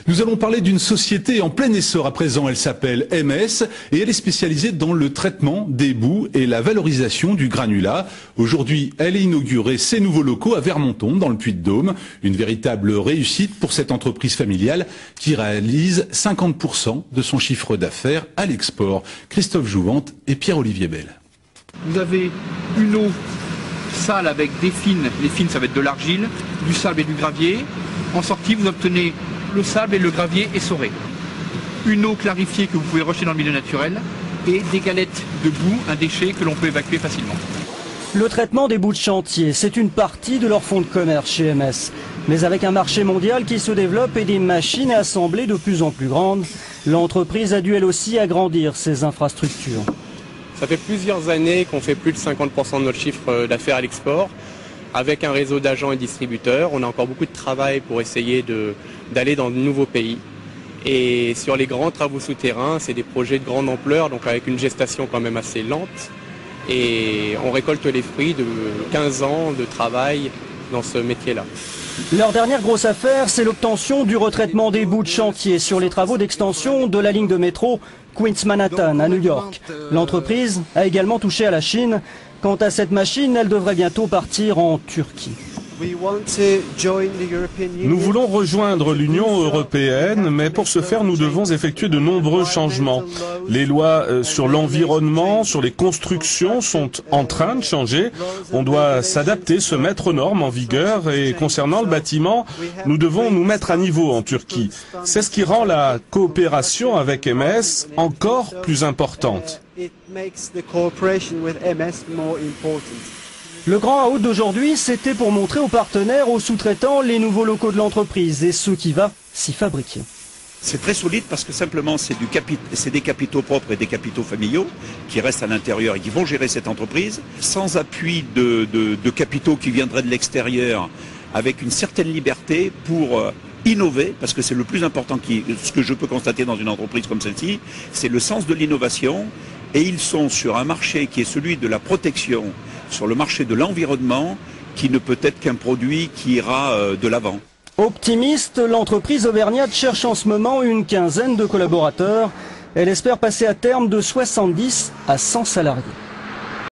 Nous allons parler d'une société en plein essor à présent. Elle s'appelle MS et elle est spécialisée dans le traitement des boues et la valorisation du granulat. Aujourd'hui, elle a inauguré ses nouveaux locaux à Vermonton, dans le Puy-de-Dôme. Une véritable réussite pour cette entreprise familiale qui réalise 50% de son chiffre d'affaires à l'export. Christophe Jouvente et Pierre-Olivier Bell. Vous avez une eau sale avec des fines. Les fines, ça va être de l'argile, du sable et du gravier. En sortie, vous obtenez le sable et le gravier essoré. Une eau clarifiée que vous pouvez rejeter dans le milieu naturel et des galettes de boue, un déchet que l'on peut évacuer facilement. Le traitement des boues de chantier, c'est une partie de leur fonds de commerce chez MS. Mais avec un marché mondial qui se développe et des machines à assembler de plus en plus grandes, l'entreprise a dû elle aussi agrandir ses infrastructures. Ça fait plusieurs années qu'on fait plus de 50% de notre chiffre d'affaires à l'export. Avec un réseau d'agents et distributeurs, on a encore beaucoup de travail pour essayer d'aller dans de nouveaux pays. Et sur les grands travaux souterrains, c'est des projets de grande ampleur, donc avec une gestation quand même assez lente. Et on récolte les fruits de 15 ans de travail dans ce métier-là. Leur dernière grosse affaire, c'est l'obtention du retraitement des boues de chantier sur les travaux d'extension de la ligne de métro Queens Manhattan à New York. L'entreprise a également touché à la Chine. Quant à cette machine, elle devrait bientôt partir en Turquie. Nous voulons rejoindre l'Union européenne, mais pour ce faire, nous devons effectuer de nombreux changements. Les lois sur l'environnement, sur les constructions sont en train de changer. On doit s'adapter, se mettre aux normes en vigueur et concernant le bâtiment, nous devons nous mettre à niveau en Turquie. C'est ce qui rend la coopération avec MS encore plus importante. Le grand out d'aujourd'hui, c'était pour montrer aux partenaires, aux sous-traitants, les nouveaux locaux de l'entreprise et ce qui va s'y fabriquer. C'est très solide parce que simplement c'est des capitaux propres et des capitaux familiaux qui restent à l'intérieur et qui vont gérer cette entreprise sans appui de capitaux qui viendraient de l'extérieur, avec une certaine liberté pour innover, parce que c'est le plus important, ce que je peux constater dans une entreprise comme celle-ci, c'est le sens de l'innovation. Et ils sont sur un marché qui est celui de la protection, sur le marché de l'environnement, qui ne peut être qu'un produit qui ira de l'avant. Optimiste, l'entreprise auvergnate cherche en ce moment une quinzaine de collaborateurs. Elle espère passer à terme de 70 à 100 salariés.